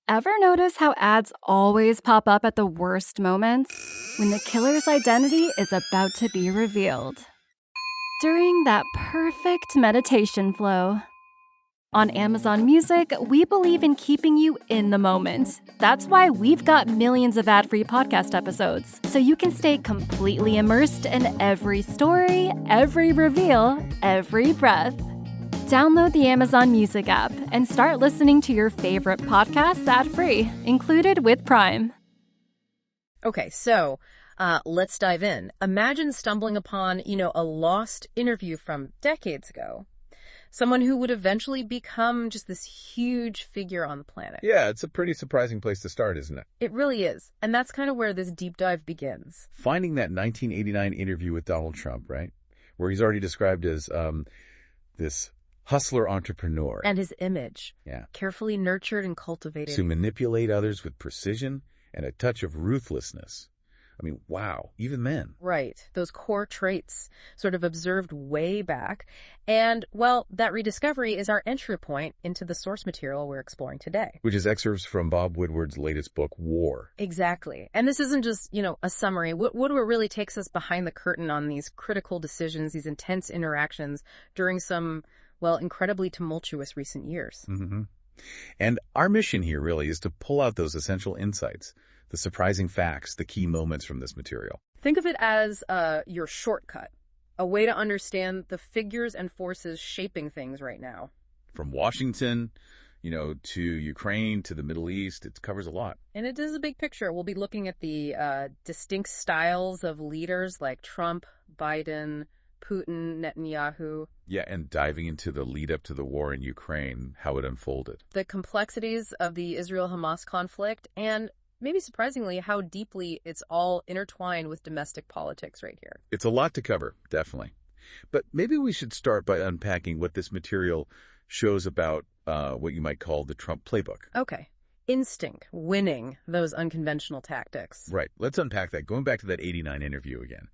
Ever notice how ads always pop up at the worst moments? When the killer's identity is about to be revealed. During that perfect meditation flow. On Amazon Music, we believe in keeping you in the moment. That's why we've got millions of ad-free podcast episodes, so you can stay completely immersed in every story, every reveal, every breath. Download the Amazon Music app and start listening to your favorite podcasts ad-free, included with Prime. Okay, so let's dive in. Imagine stumbling upon, a lost interview from decades ago. Someone who would eventually become just this huge figure on the planet. Yeah, it's a pretty surprising place to start, isn't it? It really is. And that's kind of where this deep dive begins. Finding that 1989 interview with Donald Trump, right? Where he's already described as this hustler entrepreneur. And his image. Yeah. Carefully nurtured and cultivated. To manipulate others with precision and a touch of ruthlessness. I mean, wow, even then. Right. Those core traits sort of observed way back. And, well, that rediscovery is our entry point into the source material we're exploring today. Which is excerpts from Bob Woodward's latest book, War. Exactly. And this isn't just, a summary. Woodward really takes us behind the curtain on these critical decisions, these intense interactions during some, well, incredibly tumultuous recent years. Mm-hmm. And our mission here really is to pull out those essential insights, the surprising facts, the key moments from this material. Think of it as your shortcut, a way to understand the figures and forces shaping things right now. From Washington, to Ukraine, to the Middle East, it covers a lot. And it is a big picture. We'll be looking at the distinct styles of leaders like Trump, Biden, Putin, Netanyahu. Yeah, and diving into the lead up to the war in Ukraine, how it unfolded. The complexities of the Israel-Hamas conflict, and maybe surprisingly, how deeply it's all intertwined with domestic politics right here. It's a lot to cover, definitely. But maybe we should start by unpacking what this material shows about what you might call the Trump playbook. Okay. Instinct, winning those unconventional tactics. Right. Let's unpack that. Going back to that 89 interview again.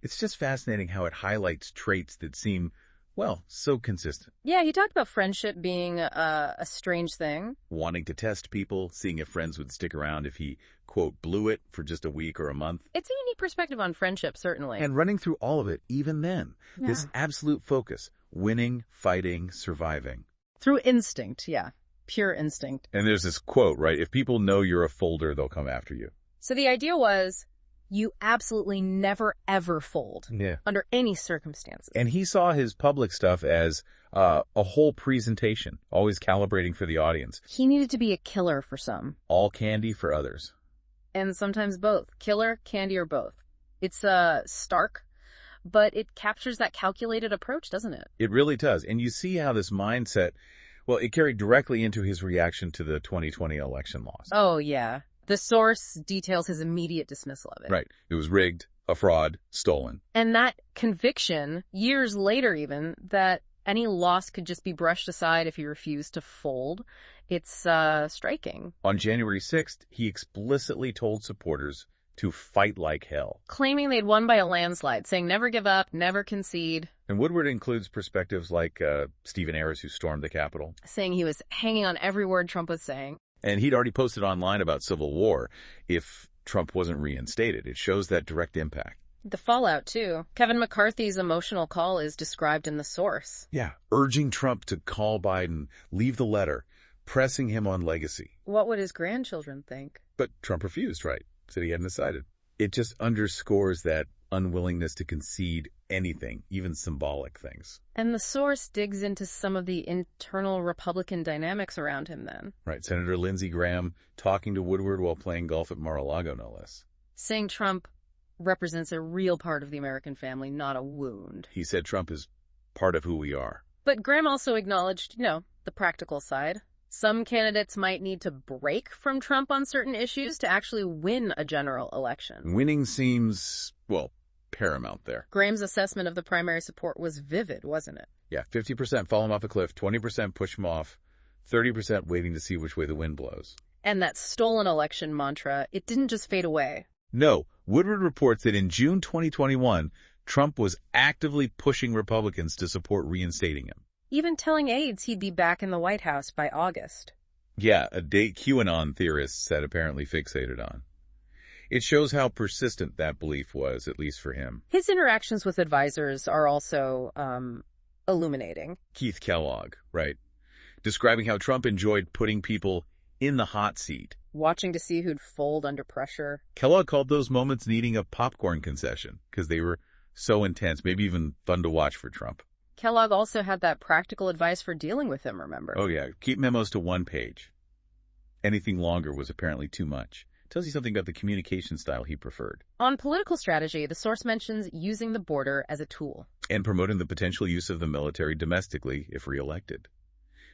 It's just fascinating how it highlights traits that seem, well, so consistent. Yeah, he talked about friendship being a strange thing. Wanting to test people, seeing if friends would stick around if he, quote, blew it for just a week or a month. It's a unique perspective on friendship, certainly. And running through all of it, even then, this absolute focus, winning, fighting, surviving. Through instinct, yeah. Pure instinct. And there's this quote, right? If people know you're a folder, they'll come after you. So the idea was, you absolutely never, ever fold. Yeah. Under any circumstances. And he saw his public stuff as a whole presentation, always calibrating for the audience. He needed to be a killer for some. All candy for others. And sometimes both. Killer, candy, or both. It's stark, but it captures that calculated approach, doesn't it? It really does. And you see how this mindset, well, it carried directly into his reaction to the 2020 election loss. Oh, yeah. The source details his immediate dismissal of it. Right. It was rigged, a fraud, stolen. And that conviction, years later even, that any loss could just be brushed aside if he refused to fold, it's striking. On January 6th, he explicitly told supporters to fight like hell. Claiming they'd won by a landslide, saying never give up, never concede. And Woodward includes perspectives like Stephen Ayers, who stormed the Capitol. Saying he was hanging on every word Trump was saying. And he'd already posted online about civil war if Trump wasn't reinstated. It shows that direct impact. The fallout, too. Kevin McCarthy's emotional call is described in the source. Yeah, urging Trump to call Biden, leave the letter, pressing him on legacy. What would his grandchildren think? But Trump refused, right? Said he hadn't decided. It just underscores that unwillingness to concede anything, even symbolic things. And the source digs into some of the internal Republican dynamics around him then. Right. Senator Lindsey Graham talking to Woodward while playing golf at Mar-a-Lago, no less. Saying Trump represents a real part of the American family, not a wound. He said Trump is part of who we are. But Graham also acknowledged, the practical side. Some candidates might need to break from Trump on certain issues to actually win a general election. Winning seems, well, paramount there. Graham's assessment of the primary support was vivid, wasn't it? Yeah, 50% fall him off a cliff, 20% push him off, 30% waiting to see which way the wind blows. And that stolen election mantra, it didn't just fade away. No, Woodward reports that in June 2021, Trump was actively pushing Republicans to support reinstating him. Even telling aides he'd be back in the White House by August. Yeah, a date QAnon theorists had apparently fixated on. It shows how persistent that belief was, at least for him. His interactions with advisors are also illuminating. Keith Kellogg, right? Describing how Trump enjoyed putting people in the hot seat. Watching to see who'd fold under pressure. Kellogg called those moments needing a popcorn concession because they were so intense, maybe even fun to watch for Trump. Kellogg also had that practical advice for dealing with him, remember? Oh yeah, keep memos to 1 page. Anything longer was apparently too much. Tells you something about the communication style he preferred. On political strategy, the source mentions using the border as a tool. And promoting the potential use of the military domestically if reelected.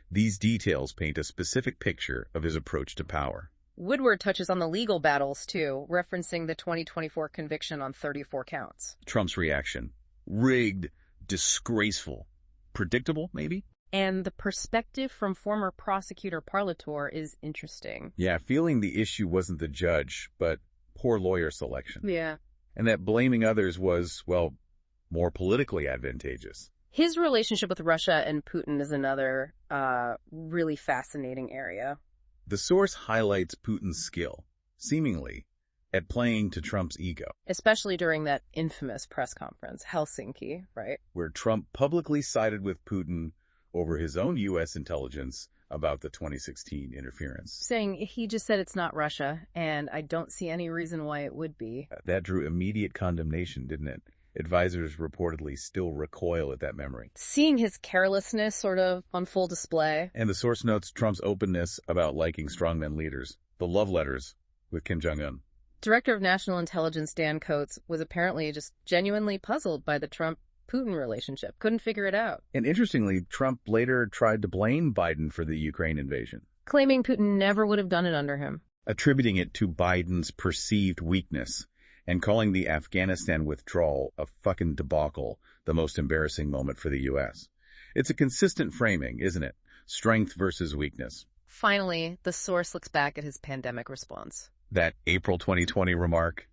These details paint a specific picture of his approach to power. Woodward touches on the legal battles, too, referencing the 2024 conviction on 34 counts. Trump's reaction. Rigged, disgraceful, predictable, maybe? And the perspective from former prosecutor Parlator is interesting. Yeah, feeling the issue wasn't the judge, but poor lawyer selection. Yeah. And that blaming others was, well, more politically advantageous. His relationship with Russia and Putin is another really fascinating area. The source highlights Putin's skill, seemingly, at playing to Trump's ego. Especially during that infamous press conference, Helsinki, right? Where Trump publicly sided with Putin over his own U.S. intelligence about the 2016 interference. Saying he just said it's not Russia, and I don't see any reason why it would be. That drew immediate condemnation, didn't it? Advisors reportedly still recoil at that memory. Seeing his carelessness sort of on full display. And the source notes Trump's openness about liking strongman leaders, the love letters with Kim Jong-un. Director of National Intelligence Dan Coates was apparently just genuinely puzzled by the Trump-Putin relationship. Couldn't figure it out. And interestingly, Trump later tried to blame Biden for the Ukraine invasion. Claiming Putin never would have done it under him. Attributing it to Biden's perceived weakness. And calling the Afghanistan withdrawal a fucking debacle, the most embarrassing moment for the U.S. It's a consistent framing, isn't it? Strength versus weakness. Finally, the source looks back at his pandemic response. That April 2020 remark,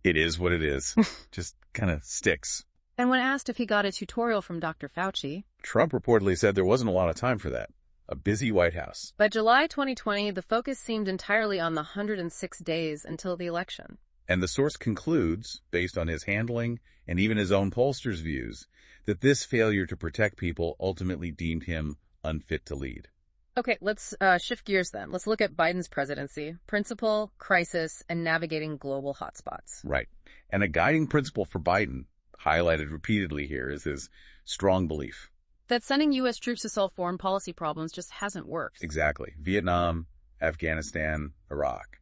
it is what it is, just kind of sticks. And when asked if he got a tutorial from Dr. Fauci, Trump reportedly said there wasn't a lot of time for that. A busy White House. By July 2020, the focus seemed entirely on the 106 days until the election. And the source concludes, based on his handling and even his own pollsters' views, that this failure to protect people ultimately deemed him unfit to lead. Okay, let's shift gears then. Let's look at Biden's presidency, principle, crisis, and navigating global hotspots. Right. And a guiding principle for Biden, highlighted repeatedly here, is his strong belief that sending U.S. troops to solve foreign policy problems just hasn't worked. Exactly. Vietnam, Afghanistan, Iraq.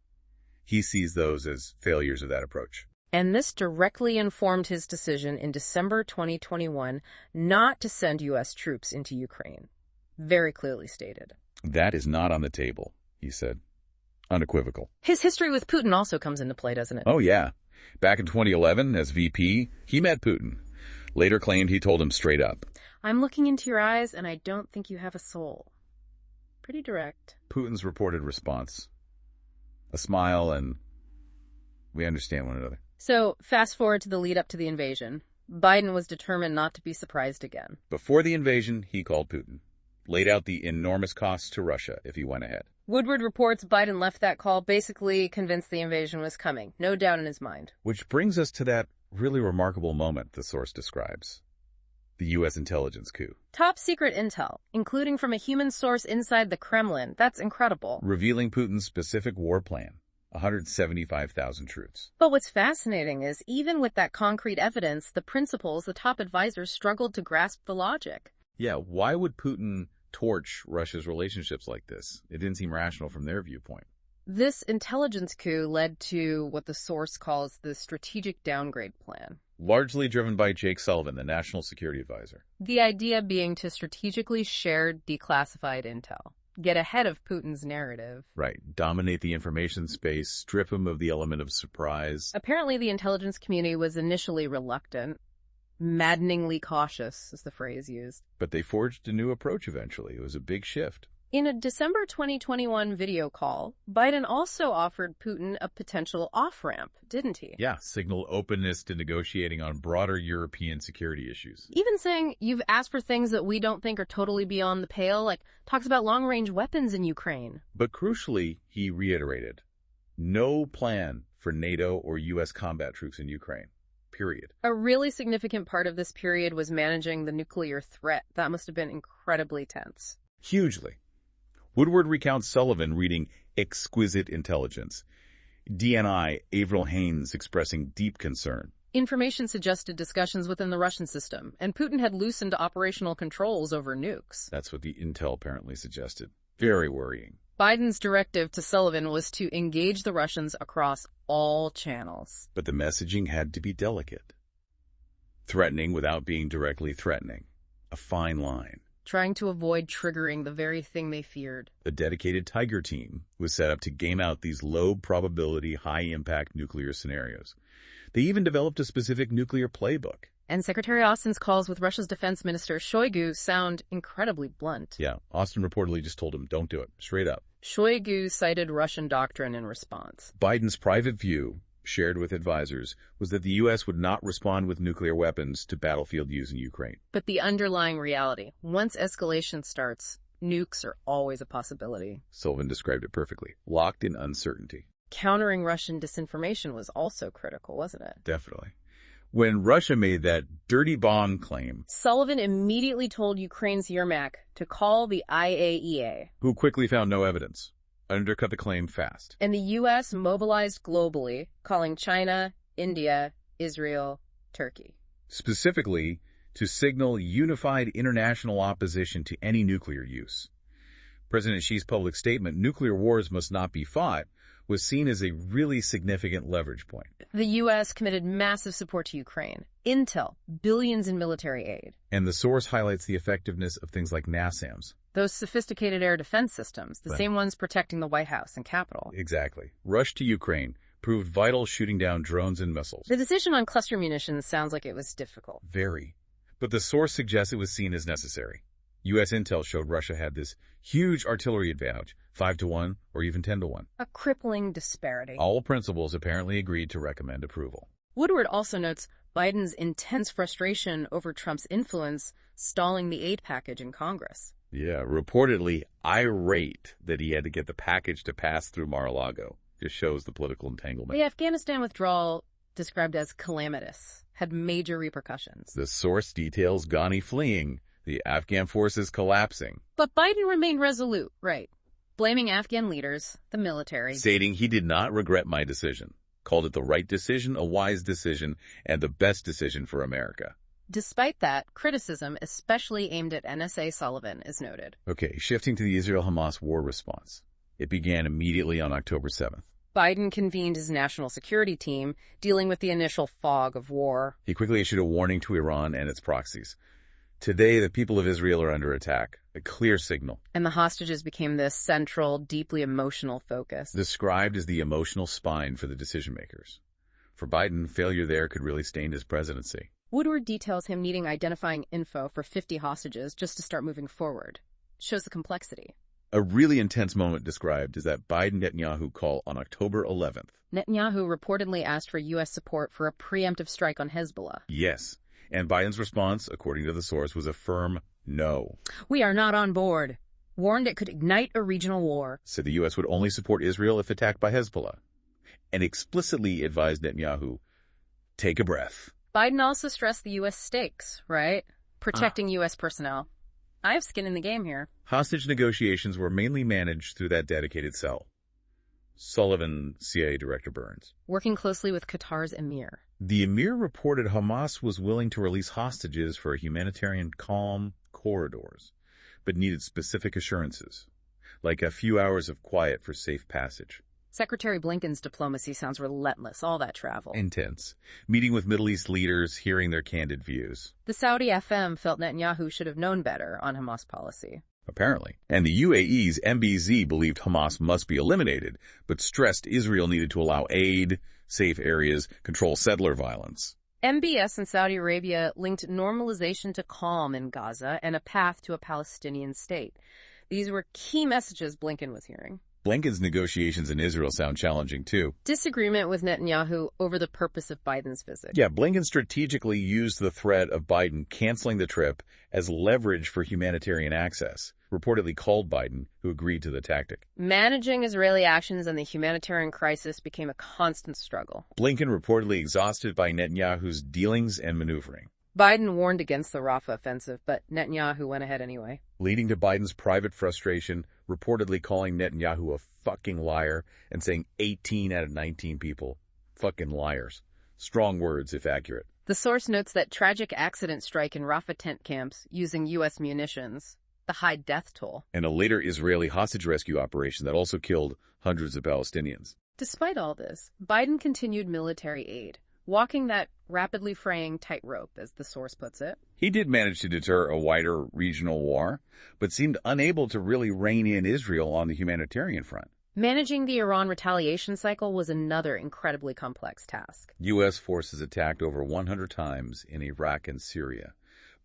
He sees those as failures of that approach. And this directly informed his decision in December 2021 not to send U.S. troops into Ukraine. Very clearly stated. That is not on the table, he said. Unequivocal. His history with Putin also comes into play, doesn't it? Oh, yeah. Back in 2011, as VP, he met Putin. Later claimed he told him straight up, "I'm looking into your eyes, and I don't think you have a soul." Pretty direct. Putin's reported response. A smile, and we understand one another. So, fast forward to the lead up to the invasion. Biden was determined not to be surprised again. Before the invasion, he called Putin. Laid out the enormous costs to Russia if he went ahead. Woodward reports Biden left that call basically convinced the invasion was coming. No doubt in his mind. Which brings us to that really remarkable moment the source describes. The U.S. intelligence coup. Top secret intel, including from a human source inside the Kremlin. That's incredible. Revealing Putin's specific war plan. 175,000 troops. But what's fascinating is, even with that concrete evidence, the principals, the top advisors, struggled to grasp the logic. Yeah, why would Putin torch Russia's relationships like this? It didn't seem rational from their viewpoint. This intelligence coup led to what the source calls the strategic downgrade plan. Largely driven by Jake Sullivan, the national security advisor. The idea being to strategically share declassified intel. Get ahead of Putin's narrative. Right. Dominate the information space, strip him of the element of surprise. Apparently the intelligence community was initially reluctant. Maddeningly cautious is the phrase used. But they forged a new approach eventually. It was a big shift. In a December 2021 video call, Biden also offered Putin a potential off-ramp, didn't he? Yeah, signal openness to negotiating on broader European security issues. Even saying, you've asked for things that we don't think are totally beyond the pale, like talks about long-range weapons in Ukraine. But crucially, he reiterated, no plan for NATO or U.S. combat troops in Ukraine. Period. A really significant part of this period was managing the nuclear threat. That must have been incredibly tense. Hugely. Woodward recounts Sullivan reading exquisite intelligence. DNI Avril Haines expressing deep concern. Information suggested discussions within the Russian system, and Putin had loosened operational controls over nukes. That's what the intel apparently suggested. Very worrying. Biden's directive to Sullivan was to engage the Russians across all channels. But the messaging had to be delicate. Threatening without being directly threatening. A fine line. Trying to avoid triggering the very thing they feared. A dedicated Tiger team was set up to game out these low-probability, high-impact nuclear scenarios. They even developed a specific nuclear playbook. And Secretary Austin's calls with Russia's defense minister Shoigu sound incredibly blunt. Yeah, Austin reportedly just told him, don't do it, straight up. Shoigu cited Russian doctrine in response. Biden's private view, shared with advisors, was that the U.S. would not respond with nuclear weapons to battlefield use in Ukraine. But the underlying reality, once escalation starts, nukes are always a possibility. Sullivan described it perfectly. Locked in uncertainty. Countering Russian disinformation was also critical, wasn't it? Definitely. When Russia made that dirty bomb claim, Sullivan immediately told Ukraine's Yermak to call the IAEA. Who quickly found no evidence, undercut the claim fast. And the U.S. mobilized globally, calling China, India, Israel, Turkey. Specifically, to signal unified international opposition to any nuclear use. President Xi's public statement, nuclear wars must not be fought, was seen as a really significant leverage point. The U.S. committed massive support to Ukraine. Intel, billions in military aid. And the source highlights the effectiveness of things like NASAMS. Those sophisticated air defense systems, the same ones protecting the White House and Capitol. Exactly. Rush to Ukraine proved vital, shooting down drones and missiles. The decision on cluster munitions sounds like it was difficult. Very. But the source suggests it was seen as necessary. U.S. intel showed Russia had this huge artillery advantage, 5-1 or even 10-1. A crippling disparity. All principals apparently agreed to recommend approval. Woodward also notes Biden's intense frustration over Trump's influence stalling the aid package in Congress. Yeah, reportedly irate that he had to get the package to pass through Mar-a-Lago. Just shows the political entanglement. The Afghanistan withdrawal, described as calamitous, had major repercussions. The source details Ghani fleeing, the Afghan forces collapsing. But Biden remained resolute, right? Blaming Afghan leaders, the military. Stating he did not regret my decision. Called it the right decision, a wise decision, and the best decision for America. Despite that, criticism, especially aimed at NSA Sullivan, is noted. Okay, shifting to the Israel-Hamas war response. It began immediately on October 7th. Biden convened his national security team, dealing with the initial fog of war. He quickly issued a warning to Iran and its proxies. Today, the people of Israel are under attack. A clear signal. And the hostages became this central, deeply emotional focus. Described as the emotional spine for the decision-makers. For Biden, failure there could really stain his presidency. Woodward details him needing identifying info for 50 hostages just to start moving forward. Shows the complexity. A really intense moment described is that Biden-Netanyahu call on October 11th. Netanyahu reportedly asked for U.S. support for a preemptive strike on Hezbollah. Yes. And Biden's response, according to the source, was a firm no. We are not on board. Warned it could ignite a regional war. Said the U.S. would only support Israel if attacked by Hezbollah. And explicitly advised Netanyahu, take a breath. Biden also stressed the U.S. stakes, right? Protecting U.S. personnel. I have skin in the game here. Hostage negotiations were mainly managed through that dedicated cell. Sullivan, CIA Director Burns. Working closely with Qatar's emir. The emir reported Hamas was willing to release hostages for humanitarian calm corridors, but needed specific assurances, like a few hours of quiet for safe passage. Secretary Blinken's diplomacy sounds relentless, all that travel. Intense. Meeting with Middle East leaders, hearing their candid views. The Saudi FM felt Netanyahu should have known better on Hamas policy. Apparently. And the UAE's MBZ believed Hamas must be eliminated, but stressed Israel needed to allow aid, safe areas, control settler violence. MBS and Saudi Arabia linked normalization to calm in Gaza and a path to a Palestinian state. These were key messages Blinken was hearing. Blinken's negotiations in Israel sound challenging, too. Disagreement with Netanyahu over the purpose of Biden's visit. Yeah, Blinken strategically used the threat of Biden canceling the trip as leverage for humanitarian access, reportedly called Biden, who agreed to the tactic. Managing Israeli actions and the humanitarian crisis became a constant struggle. Blinken reportedly exhausted by Netanyahu's dealings and maneuvering, Biden warned against the Rafah offensive, but Netanyahu went ahead anyway. leading to Biden's private frustration, reportedly calling Netanyahu a fucking liar and saying 18 out of 19 people, fucking liars. Strong words, if accurate. The source notes that tragic accident strike in Rafah tent camps using U.S. munitions, the high death toll. And a later Israeli hostage rescue operation that also killed hundreds of Palestinians. Despite all this, Biden continued military aid, walking that rapidly fraying tightrope, as the source puts it. He did manage to deter a wider regional war, but seemed unable to really rein in Israel on the humanitarian front. Managing the Iran retaliation cycle was another incredibly complex task. U.S. forces attacked over 100 times in Iraq and Syria.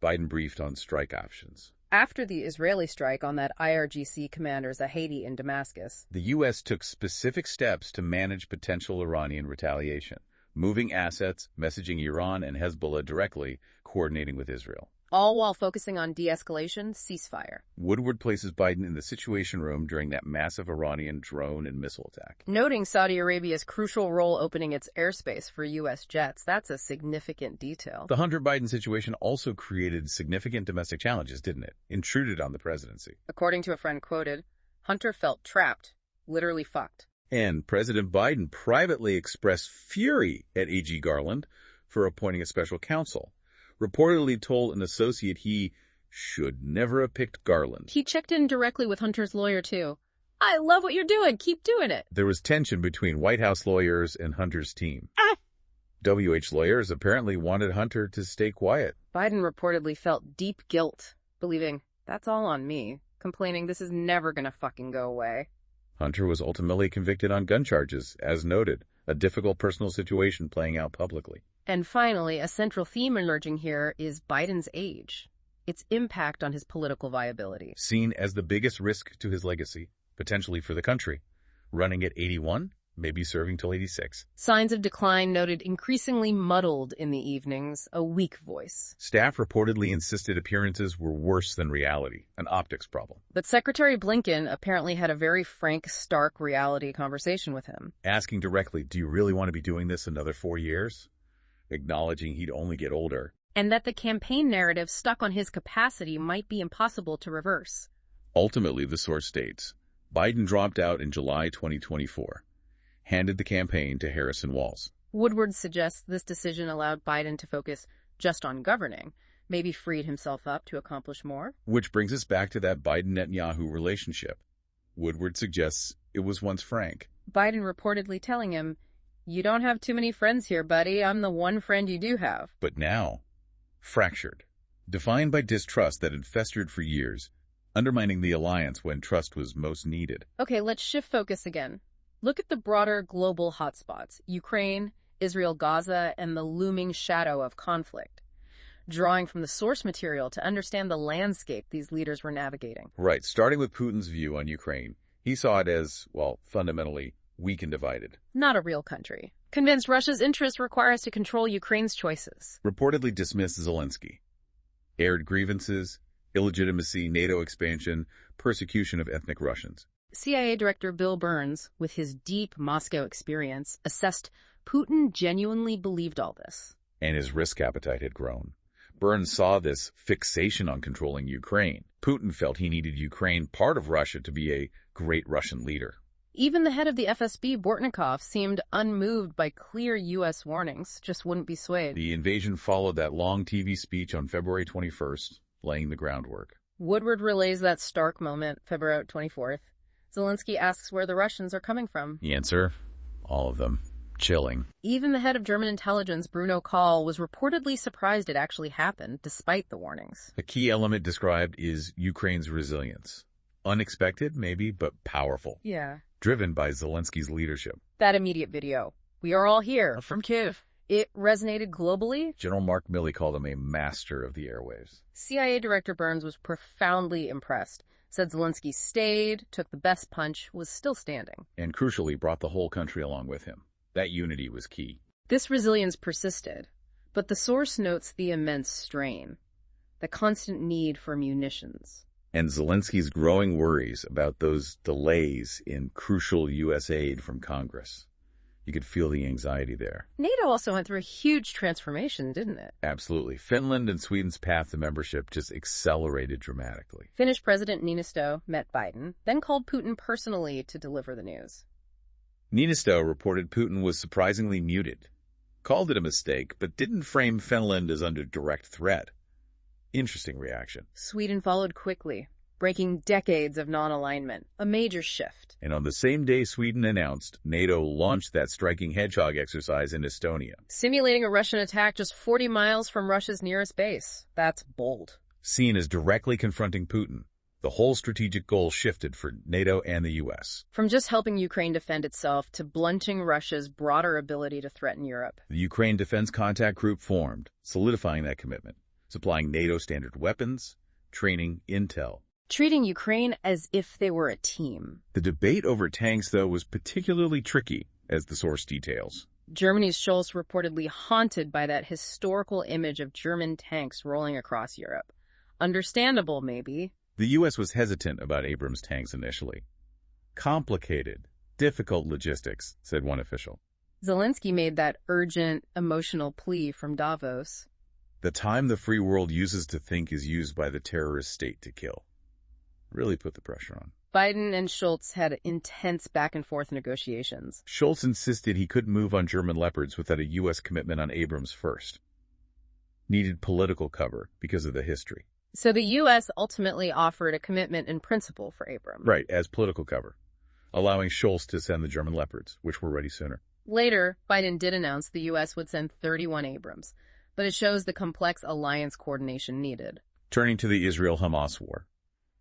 Biden briefed on strike options. After the Israeli strike on that IRGC commander Zahedi in Damascus, The U.S. took specific steps to manage potential Iranian retaliation, moving assets, messaging Iran and Hezbollah directly, coordinating with Israel. all while focusing on de-escalation, ceasefire. Woodward places Biden in the Situation Room during that massive Iranian drone and missile attack. Noting Saudi Arabia's crucial role opening its airspace for U.S. jets, that's a significant detail. The Hunter Biden situation also created significant domestic challenges, didn't it? Intruded on the presidency. According to a friend quoted, Hunter felt trapped, literally fucked. And President Biden privately expressed fury at A.G. Garland for appointing a special counsel. Reportedly told an associate he should never have picked Garland. He checked in directly with Hunter's lawyer, too. I love what you're doing. Keep doing it. There was tension between White House lawyers and Hunter's team. WH lawyers apparently wanted Hunter to stay quiet. Biden reportedly felt deep guilt, believing, that's all on me, complaining this is never gonna fucking go away. Hunter was ultimately convicted on gun charges, as noted, a difficult personal situation playing out publicly. And finally, a central theme emerging here is Biden's age, its impact on his political viability. Seen as the biggest risk to his legacy, potentially for the country. Running at 81, maybe serving till 86. Signs of decline noted increasingly muddled in the evenings, a weak voice. Staff reportedly insisted appearances were worse than reality, an optics problem. But Secretary Blinken apparently had a very frank, stark reality conversation with him. Asking directly, do you really want to be doing this another 4 years? Acknowledging he'd only get older. And that the campaign narrative stuck on his capacity might be impossible to reverse. Ultimately, the source states, Biden dropped out in July 2024, handed the campaign to Harrison Walz. Woodward suggests this decision allowed Biden to focus just on governing, maybe freed himself up to accomplish more. Which brings us back to that Biden-Netanyahu relationship. Woodward suggests it was once frank. Biden reportedly telling him, you don't have too many friends here, buddy. I'm the one friend you do have. But now, fractured. Defined by distrust that had festered for years, undermining the alliance when trust was most needed. Okay, let's shift focus again. Look at the broader global hotspots, Ukraine, Israel, Gaza, and the looming shadow of conflict. Drawing from the source material to understand the landscape these leaders were navigating. Right, starting with Putin's view on Ukraine. He saw it as, well, fundamentally weak and divided. Not a real country. Convinced Russia's interests require us to control Ukraine's choices. Reportedly dismissed Zelensky. Aired grievances, illegitimacy, NATO expansion, persecution of ethnic Russians. CIA Director Bill Burns, with his deep Moscow experience, assessed Putin genuinely believed all this. And his risk appetite had grown. Burns saw this fixation on controlling Ukraine. Putin felt he needed Ukraine, part of Russia, to be a great Russian leader. Even the head of the FSB, Bortnikov, seemed unmoved by clear U.S. warnings, just wouldn't be swayed. The invasion followed that long TV speech on February 21st, laying the groundwork. Woodward relays that stark moment, February 24th. Zelensky asks where the Russians are coming from. The answer? All of them. Chilling. Even the head of German intelligence, Bruno Kahl, was reportedly surprised it actually happened, despite the warnings. A key element described is Ukraine's resilience. Unexpected, maybe, but powerful. Yeah. Driven by Zelensky's leadership. That immediate video. We are all here. From Kyiv. It resonated globally. General Mark Milley called him a master of the airwaves. CIA Director Burns was profoundly impressed, said Zelensky stayed, took the best punch, was still standing. And crucially brought the whole country along with him. That unity was key. This resilience persisted, but the source notes the immense strain, the constant need for munitions. And Zelensky's growing worries about those delays in crucial U.S. aid from Congress. You could feel the anxiety there. NATO also went through a huge transformation, didn't it? Absolutely. Finland and Sweden's path to membership just accelerated dramatically. Finnish President Niinistö met Biden, then called Putin personally to deliver the news. Niinistö reported Putin was surprisingly muted, called it a mistake, but didn't frame Finland as under direct threat. Interesting reaction. Sweden followed quickly, breaking decades of non-alignment, a major shift. And on the same day Sweden announced, NATO launched that striking hedgehog exercise in Estonia. Simulating a Russian attack just 40 miles from Russia's nearest base. That's bold. Seen as directly confronting Putin, the whole strategic goal shifted for NATO and the U.S. From just helping Ukraine defend itself to blunting Russia's broader ability to threaten Europe. The Ukraine Defense Contact Group formed, solidifying that commitment, supplying NATO standard weapons, training, intel. Treating Ukraine as if they were a team. The debate over tanks, though, was particularly tricky, as the source details. Germany's Scholz reportedly haunted by that historical image of German tanks rolling across Europe. Understandable, maybe. The U.S. was hesitant about Abrams tanks initially. Complicated, difficult logistics, said one official. Zelensky made that urgent, emotional plea from Davos. The time the free world uses to think is used by the terrorist state to kill. Really put the pressure on. Biden and Scholz had intense back-and-forth negotiations. Scholz insisted he couldn't move on German Leopards without a U.S. commitment on Abrams first. Needed political cover because of the history. So the U.S. ultimately offered a commitment in principle for Abrams. Right, as political cover, allowing Scholz to send the German Leopards, which were ready sooner. Later, Biden did announce the U.S. would send 31 Abrams, but it shows the complex alliance coordination needed. Turning to the Israel-Hamas war,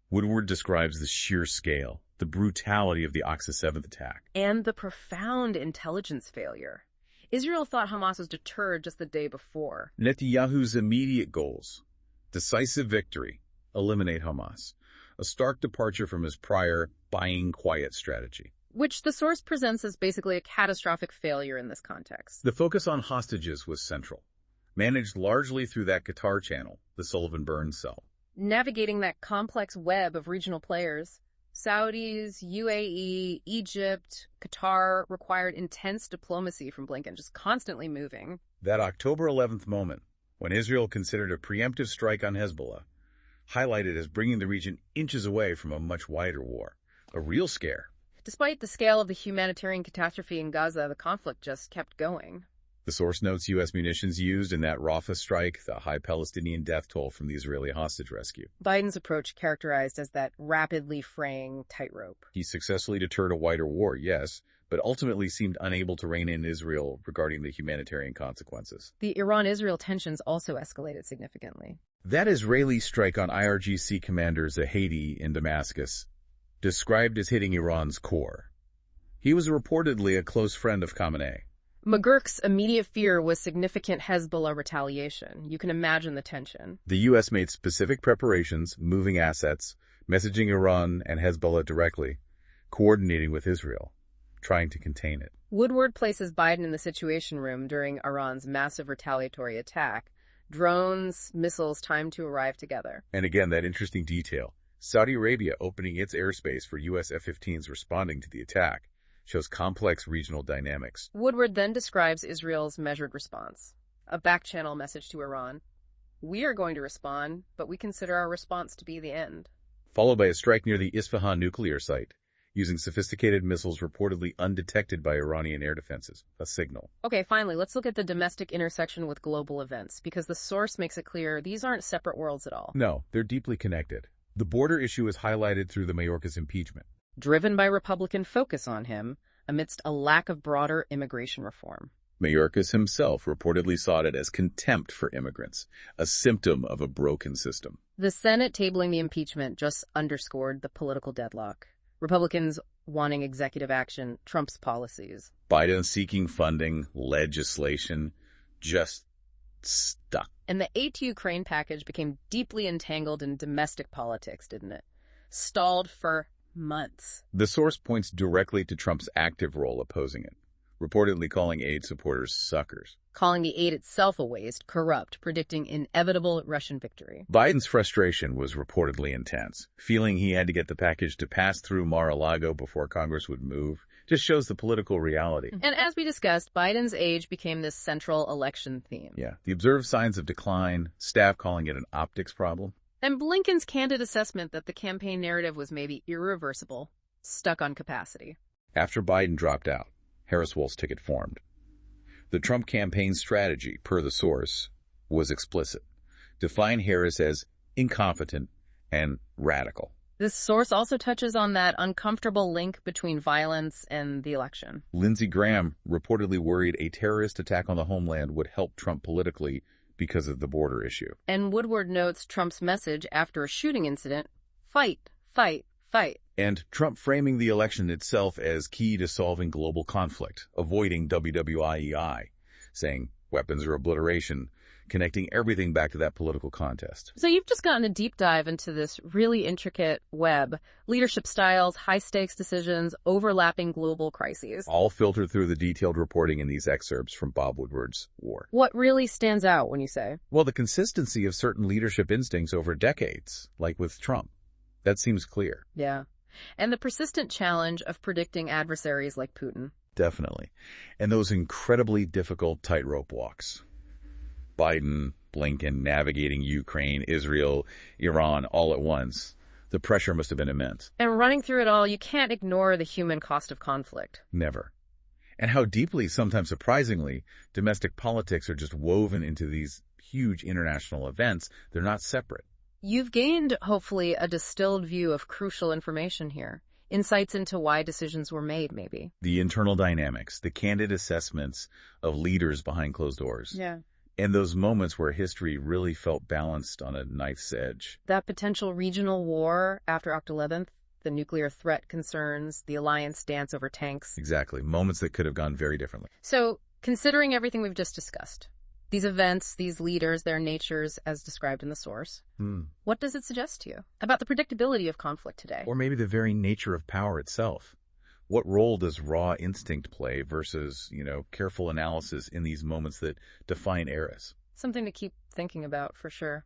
Woodward describes the sheer scale, the brutality of the Oxa 7th attack. And the profound intelligence failure. Israel thought Hamas was deterred just the day before. Netanyahu's immediate goals: decisive victory, eliminate Hamas, a stark departure from his prior buying quiet strategy. Which the source presents as basically a catastrophic failure in this context. The focus on hostages was central, managed largely through that Qatar channel, the Sullivan-Burns cell. Navigating that complex web of regional players, Saudis, UAE, Egypt, Qatar, required intense diplomacy from Blinken, just constantly moving. That October 11th moment, when Israel considered a preemptive strike on Hezbollah, highlighted as bringing the region inches away from a much wider war, a real scare. Despite the scale of the humanitarian catastrophe in Gaza, the conflict just kept going. The source notes U.S. munitions used in that Rafah strike, the high Palestinian death toll from the Israeli hostage rescue. Biden's approach characterized as that rapidly fraying tightrope. He successfully deterred a wider war, yes, but ultimately seemed unable to rein in Israel regarding the humanitarian consequences. The Iran-Israel tensions also escalated significantly. That Israeli strike on IRGC commander Zahedi in Damascus, described as hitting Iran's core. He was reportedly a close friend of Khamenei. McGurk's immediate fear was significant Hezbollah retaliation. You can imagine the tension. The U.S. made specific preparations, moving assets, messaging Iran and Hezbollah directly, coordinating with Israel, trying to contain it. Woodward places Biden in the Situation Room during Iran's massive retaliatory attack. Drones, missiles timed to arrive together. And again, that interesting detail. Saudi Arabia opening its airspace for U.S. F-15s responding to the attack shows complex regional dynamics. Woodward then describes Israel's measured response. A back-channel message to Iran. We are going to respond, but we consider our response to be the end. Followed by a strike near the Isfahan nuclear site, using sophisticated missiles reportedly undetected by Iranian air defenses. A signal. Okay, finally, let's look at the domestic intersection with global events, because the source makes it clear these aren't separate worlds at all. No, they're deeply connected. The border issue is highlighted through the Mayorkas impeachment. Driven by Republican focus on him, amidst a lack of broader immigration reform. Mayorkas himself reportedly saw it as contempt for immigrants, a symptom of a broken system. The Senate tabling the impeachment just underscored the political deadlock. Republicans wanting executive action, Trump's policies. Biden seeking funding, legislation, just stuck. And the aid to Ukraine package became deeply entangled in domestic politics, didn't it? stalled for months. The source points directly to Trump's active role opposing it, reportedly calling aid supporters suckers. Calling the aid itself a waste, corrupt, predicting inevitable Russian victory. Biden's frustration was reportedly intense, feeling he had to get the package to pass through Mar-a-Lago before Congress would move. Just shows the political reality. And as we discussed, Biden's age became this central election theme. Yeah, the observed signs of decline, staff calling it an optics problem. And Blinken's candid assessment that the campaign narrative was maybe irreversible, stuck on capacity. After Biden dropped out, Harris-Walz's ticket formed. The Trump campaign strategy, per the source, was explicit. Define Harris as incompetent and radical. This source also touches on that uncomfortable link between violence and the election. Lindsey Graham reportedly worried a terrorist attack on the homeland would help Trump politically because of the border issue. And Woodward notes Trump's message after a shooting incident, fight, fight, fight. And Trump framing the election itself as key to solving global conflict, avoiding WWIEI, saying weapons or obliteration, connecting everything back to that political contest. So you've just gotten a deep dive into this really intricate web. Leadership styles, high-stakes decisions, overlapping global crises. All filtered through the detailed reporting in these excerpts from Bob Woodward's War. What really stands out when you say? Well, the consistency of certain leadership instincts over decades, like with Trump. That seems clear. Yeah. And the persistent challenge of predicting adversaries like Putin. Definitely. And those incredibly difficult tightrope walks. Biden, Blinken navigating Ukraine, Israel, Iran all at once. The pressure must have been immense. And running through it all, you can't ignore the human cost of conflict. Never. And how deeply, sometimes surprisingly, domestic politics are just woven into these huge international events. They're not separate. You've gained, hopefully, a distilled view of crucial information here. Insights into why decisions were made, maybe. The internal dynamics, the candid assessments of leaders behind closed doors. Yeah. And those moments where history really felt balanced on a knife's edge. That potential regional war after October 11th, the nuclear threat concerns, the alliance dance over tanks. Exactly. Moments that could have gone very differently. So, considering everything we've just discussed, these events, these leaders, their natures as described in the source, what does it suggest to you about the predictability of conflict today? Or maybe the very nature of power itself. What role does raw instinct play versus, careful analysis in these moments that define eras? Something to keep thinking about, for sure.